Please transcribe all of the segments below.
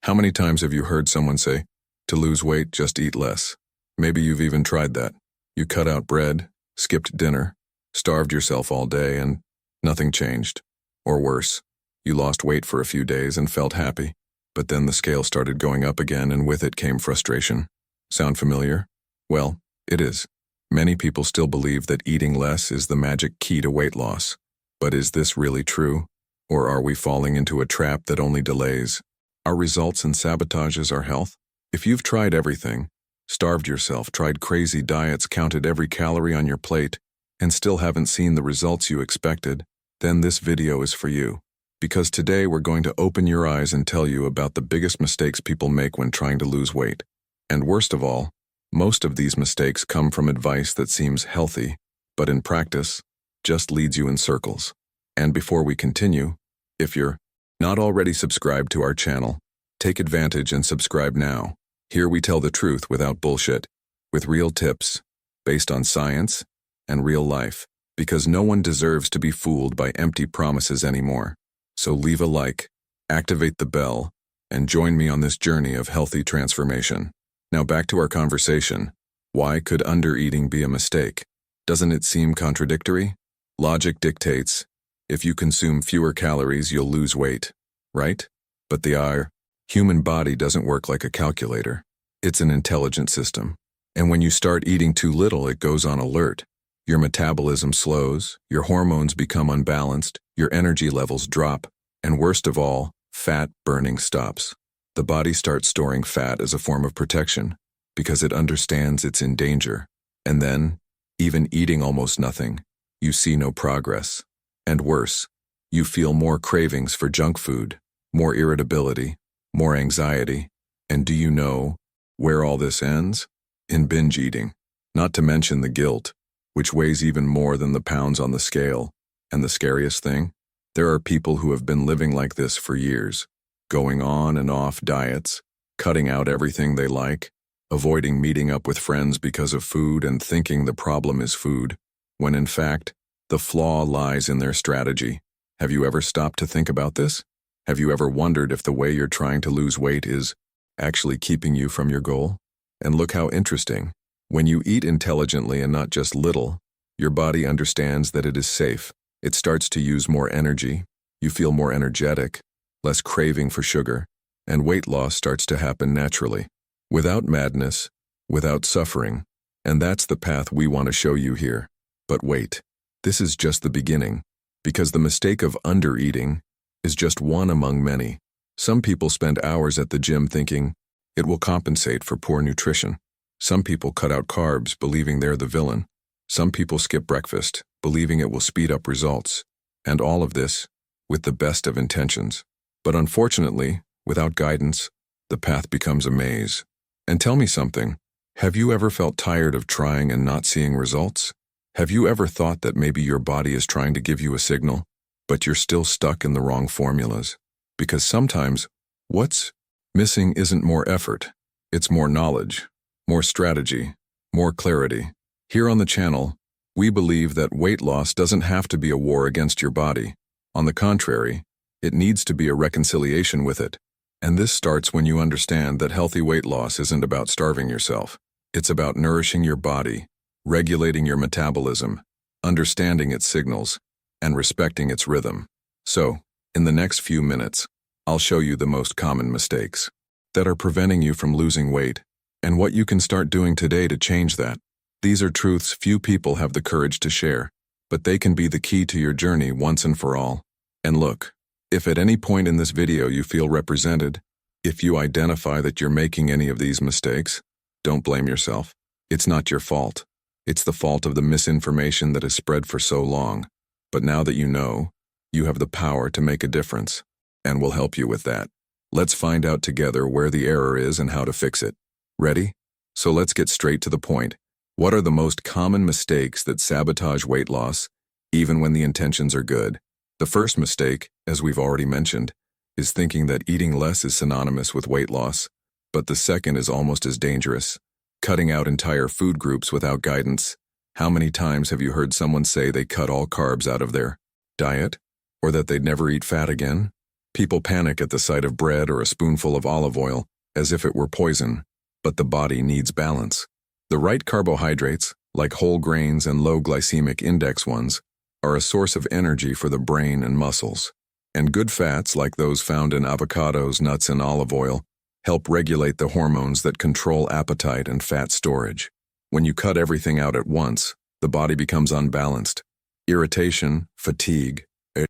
How many times have you heard someone say, to lose weight, just eat less? Maybe you've even tried that. You cut out bread, skipped dinner, starved yourself all day, and nothing changed. Or worse, you lost weight for a few days and felt happy, but then the scale started going up again, and with it came frustration. Sound familiar? Well, it is. Many people still believe that eating less is the magic key to weight loss. But is this really true? Or are we falling into a trap that only delays our results and sabotages our health? If you've tried everything, starved yourself, tried crazy diets, counted every calorie on your plate, and still haven't seen the results you expected, then this video is for you. Because today we're going to open your eyes and tell you about the biggest mistakes people make when trying to lose weight. And worst of all, most of these mistakes come from advice that seems healthy, but in practice, just leads you in circles. And before we continue, if you're not already subscribed to our channel, take advantage and subscribe now. Here we tell the truth without bullshit, with real tips, based on science and real life, because no one deserves to be fooled by empty promises anymore. So leave a like, activate the bell, and join me on this journey of healthy transformation. Now back to our conversation. Why could undereating be a mistake? Doesn't it seem contradictory? Logic dictates, if you consume fewer calories, you'll lose weight, right? But the human body doesn't work like a calculator. It's an intelligent system. And when you start eating too little, it goes on alert. Your metabolism slows, your hormones become unbalanced, your energy levels drop, and worst of all, fat burning stops. The body starts storing fat as a form of protection because it understands it's in danger. And then, even eating almost nothing, you see no progress. And worse, you feel more cravings for junk food, more irritability, more anxiety. And do you know where all this ends? In binge eating. Not to mention the guilt, which weighs even more than the pounds on the scale. And the scariest thing? There are people who have been living like this for years, going on and off diets, cutting out everything they like, avoiding meeting up with friends because of food and thinking the problem is food, when in fact, the flaw lies in their strategy. Have you ever stopped to think about this? Have you ever wondered if the way you're trying to lose weight is actually keeping you from your goal? And look how interesting. When you eat intelligently and not just little, your body understands that it is safe. It starts to use more energy, you feel more energetic, less craving for sugar, and weight loss starts to happen naturally, without madness, without suffering. And that's the path we want to show you here. But wait, this is just the beginning, because the mistake of undereating is just one among many. Some people spend hours at the gym thinking it will compensate for poor nutrition. Some people cut out carbs believing they're the villain. Some people skip breakfast, believing it will speed up results. And all of this with the best of intentions. But unfortunately, without guidance, the path becomes a maze. And tell me something, have you ever felt tired of trying and not seeing results? Have you ever thought that maybe your body is trying to give you a signal, but you're still stuck in the wrong formulas? Because sometimes, what's missing isn't more effort, it's more knowledge, more strategy, more clarity. Here on the channel, we believe that weight loss doesn't have to be a war against your body. On the contrary, it needs to be a reconciliation with it. And this starts when you understand that healthy weight loss isn't about starving yourself. It's about nourishing your body, regulating your metabolism, understanding its signals, and respecting its rhythm. So, in the next few minutes, I'll show you the most common mistakes that are preventing you from losing weight, and what you can start doing today to change that. These are truths few people have the courage to share, but they can be the key to your journey once and for all. And look, if at any point in this video you feel represented, if you identify that you're making any of these mistakes, don't blame yourself. It's not your fault. It's the fault of the misinformation that has spread for so long. But now that you know, you have the power to make a difference, and we'll help you with that. Let's find out together where the error is and how to fix it. Ready? So let's get straight to the point. What are the most common mistakes that sabotage weight loss, even when the intentions are good? The first mistake, as we've already mentioned, is thinking that eating less is synonymous with weight loss. But the second is almost as dangerous. Cutting out entire food groups without guidance. How many times have you heard someone say they cut all carbs out of their diet? Or that they'd never eat fat again? People panic at the sight of bread or a spoonful of olive oil, as if it were poison, but the body needs balance. The right carbohydrates, like whole grains and low glycemic index ones, are a source of energy for the brain and muscles. And good fats, like those found in avocados, nuts, and olive oil, help regulate the hormones that control appetite and fat storage. When you cut everything out at once, the body becomes unbalanced. Irritation, fatigue, a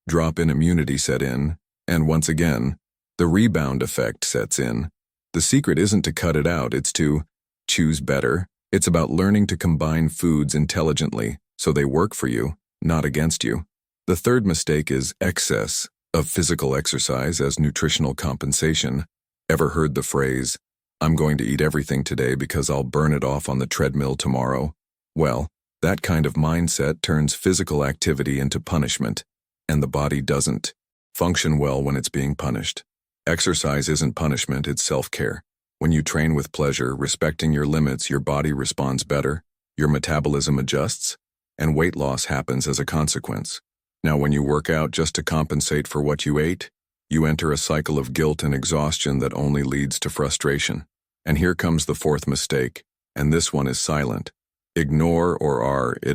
drop in immunity set in, and once again, the rebound effect sets in. The secret isn't to cut it out, it's to choose better. It's about learning to combine foods intelligently so they work for you, not against you. The third mistake is excess of physical exercise as nutritional compensation. Ever heard the phrase, "I'm going to eat everything today because I'll burn it off on the treadmill tomorrow"? Well, that kind of mindset turns physical activity into punishment, and the body doesn't function well when it's being punished. Exercise isn't punishment, it's self-care. When you train with pleasure, respecting your limits, your body responds better, your metabolism adjusts, and weight loss happens as a consequence. Now, when you work out just to compensate for what you ate, you enter a cycle of guilt and exhaustion that only leads to frustration. And here comes the fourth mistake, and this one is silent. It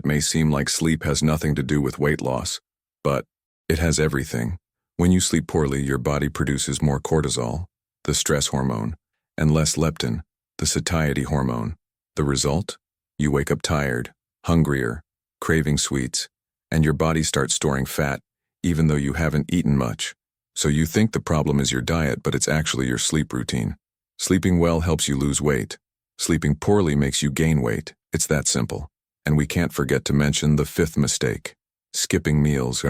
may seem like sleep has nothing to do with weight loss, but it has everything. When you sleep poorly, your body produces more cortisol, the stress hormone, and less leptin, the satiety hormone. The result? You wake up tired, hungrier, craving sweets, and your body starts storing fat, even though you haven't eaten much. So you think the problem is your diet, but it's actually your sleep routine. Sleeping well helps you lose weight. Sleeping poorly makes you gain weight. It's that simple. And we can't forget to mention the fifth mistake, skipping meals.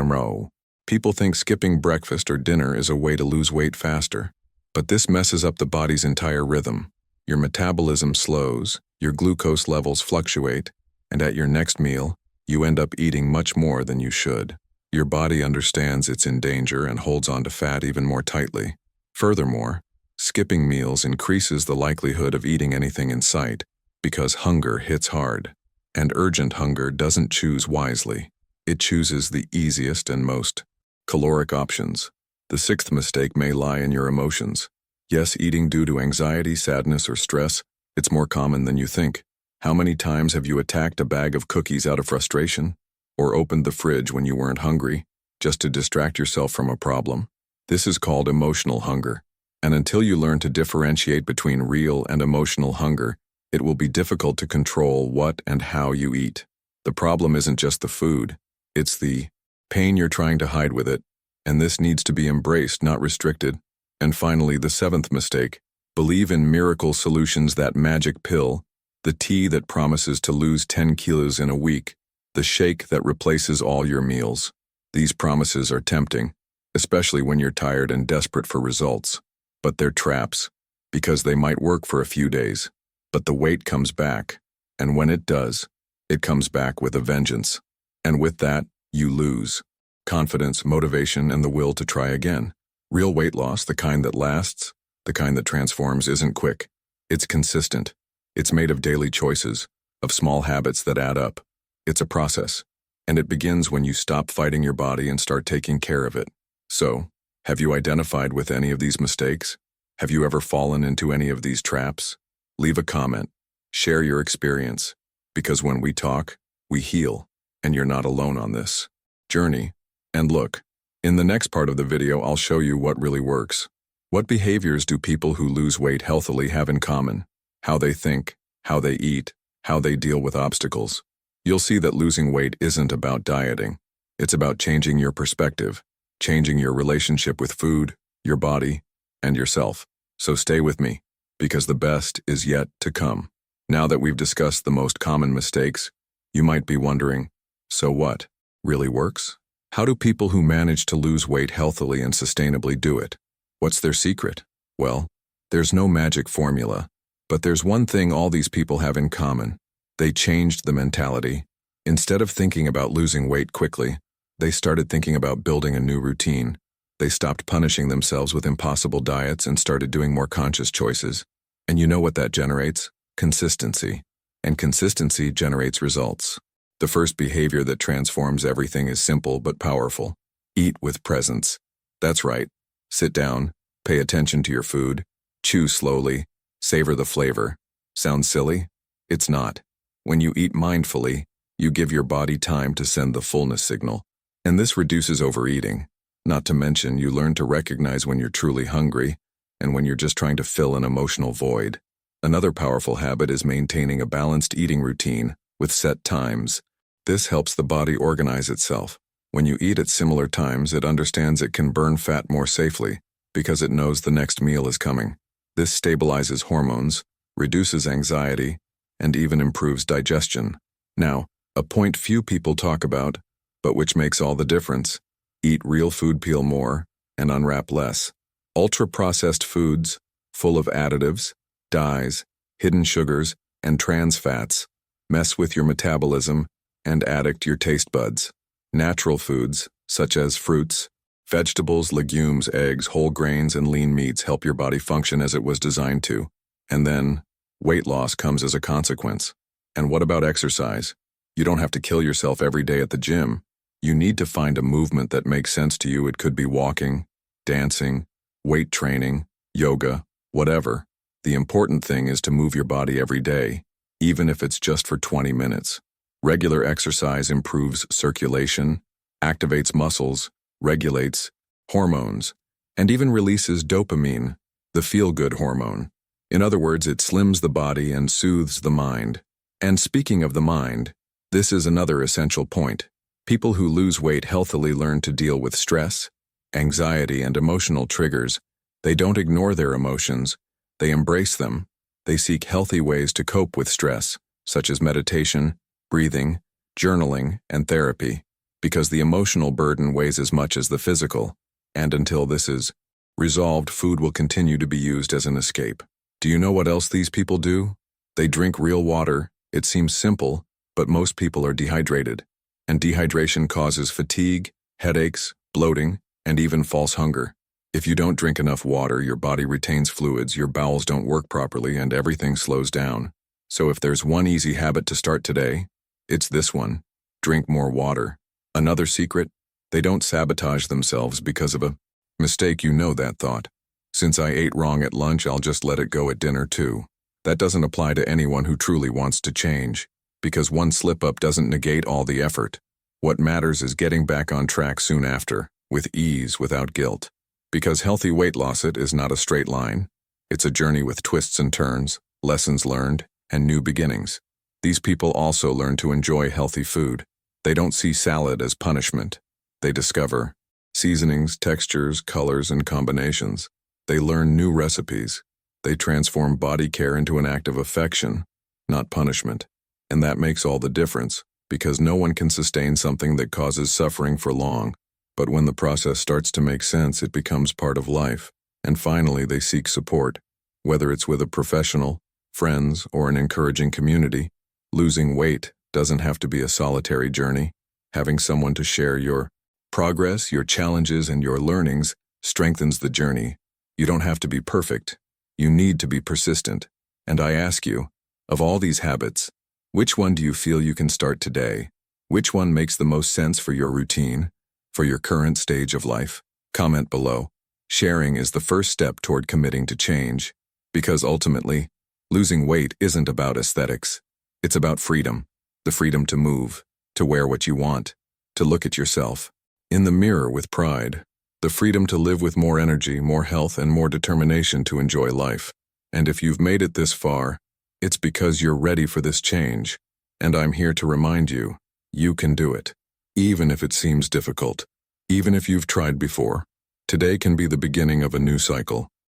People think skipping breakfast or dinner is a way to lose weight faster. But this messes up the body's entire rhythm. Your metabolism slows, your glucose levels fluctuate, and at your next meal, you end up eating much more than you should. Your body understands it's in danger and holds on to fat even more tightly. Furthermore, skipping meals increases the likelihood of eating anything in sight because hunger hits hard. And urgent hunger doesn't choose wisely. It chooses the easiest and most caloric options. The sixth mistake may lie in your emotions. Yes, eating due to anxiety, sadness, or stress, it's more common than you think. How many times have you attacked a bag of cookies out of frustration? Or opened the fridge when you weren't hungry, just to distract yourself from a problem? This is called emotional hunger. And until you learn to differentiate between real and emotional hunger, it will be difficult to control what and how you eat. The problem isn't just the food, it's the pain you're trying to hide with it, and this needs to be embraced, not restricted. And finally, the seventh mistake, believe in miracle solutions, that magic pill, the tea that promises to lose 10 kilos in a week, the shake that replaces all your meals. These promises are tempting, especially when you're tired and desperate for results. But they're traps, because they might work for a few days, but the weight comes back, and when it does, it comes back with a vengeance. And with that, you lose confidence, motivation, and the will to try again. Real weight loss, the kind that lasts, the kind that transforms, isn't quick. It's consistent. It's made of daily choices, of small habits that add up. It's a process, and it begins when you stop fighting your body and start taking care of it. So, have you identified with any of these mistakes? Have you ever fallen into any of these traps? Leave a comment. Share your experience. Because when we talk, we heal, and you're not alone on this journey. And look, in the next part of the video, I'll show you what really works. What behaviors do people who lose weight healthily have in common? How they think, how they eat, how they deal with obstacles. You'll see that losing weight isn't about dieting. It's about changing your perspective, changing your relationship with food, your body, and yourself. So stay with me, because the best is yet to come. Now that we've discussed the most common mistakes, you might be wondering, so what really works? How do people who manage to lose weight healthily and sustainably do it? What's their secret? Well, there's no magic formula, but there's one thing all these people have in common. They changed the mentality. Instead of thinking about losing weight quickly, they started thinking about building a new routine. They stopped punishing themselves with impossible diets and started doing more conscious choices. And you know what that generates? Consistency. And consistency generates results. The first behavior that transforms everything is simple but powerful. Eat with presence. That's right. Sit down, pay attention to your food, chew slowly, savor the flavor. Sounds silly? It's not. When you eat mindfully, you give your body time to send the fullness signal. And this reduces overeating. Not to mention, you learn to recognize when you're truly hungry and when you're just trying to fill an emotional void. Another powerful habit is maintaining a balanced eating routine with set times. This helps the body organize itself. When you eat at similar times, it understands it can burn fat more safely because it knows the next meal is coming. This stabilizes hormones, reduces anxiety, and even improves digestion. Now, a point few people talk about, but which makes all the difference. Eat real food, peel more, and unwrap less. Ultra-processed foods, full of additives, dyes, hidden sugars, and trans fats, mess with your metabolism and addict your taste buds. Natural foods, such as fruits, vegetables, legumes, eggs, whole grains, and lean meats help your body function as it was designed to. And then, weight loss comes as a consequence. And what about exercise? You don't have to kill yourself every day at the gym. You need to find a movement that makes sense to you. It could be walking, dancing, weight training, yoga, whatever. The important thing is to move your body every day, even if it's just for 20 minutes. Regular exercise improves circulation, activates muscles, regulates hormones, and even releases dopamine, the feel-good hormone. In other words, it slims the body and soothes the mind. And speaking of the mind, this is another essential point. People who lose weight healthily learn to deal with stress, anxiety, and emotional triggers. They don't ignore their emotions. They embrace them. They seek healthy ways to cope with stress, such as meditation, breathing, journaling, and therapy, because the emotional burden weighs as much as the physical. And until this is resolved, food will continue to be used as an escape. Do you know what else these people do? They drink real water. It seems simple, but most people are dehydrated. And dehydration causes fatigue, headaches, bloating, and even false hunger. If you don't drink enough water, your body retains fluids, your bowels don't work properly, and everything slows down. So if there's one easy habit to start today, it's this one. Drink more water. Another secret, they don't sabotage themselves because of a mistake. You know that thought. Since I ate wrong at lunch, I'll just let it go at dinner too. That doesn't apply to anyone who truly wants to change, because one slip-up doesn't negate all the effort. What matters is getting back on track soon after, with ease, without guilt. Because healthy weight loss is not a straight line. It's a journey with twists and turns, lessons learned, and new beginnings. These people also learn to enjoy healthy food. They don't see salad as punishment. They discover seasonings, textures, colors, and combinations. They learn new recipes. They transform body care into an act of affection, not punishment. And that makes all the difference, because no one can sustain something that causes suffering for long. But when the process starts to make sense, it becomes part of life. And finally, they seek support, whether it's with a professional, friends, or an encouraging community. Losing weight doesn't have to be a solitary journey. Having someone to share your progress, your challenges, and your learnings strengthens the journey. You don't have to be perfect. You need to be persistent. And I ask you, of all these habits, which one do you feel you can start today? Which one makes the most sense for your routine, for your current stage of life? Comment below. Sharing is the first step toward committing to change, because ultimately, losing weight isn't about aesthetics. It's about freedom, the freedom to move, to wear what you want, to look at yourself in the mirror with pride, the freedom to live with more energy, more health, and more determination to enjoy life. And if you've made it this far, it's because you're ready for this change. And I'm here to remind you, you can do it. Even if it seems difficult, even if you've tried before, today can be the beginning of a new cycle.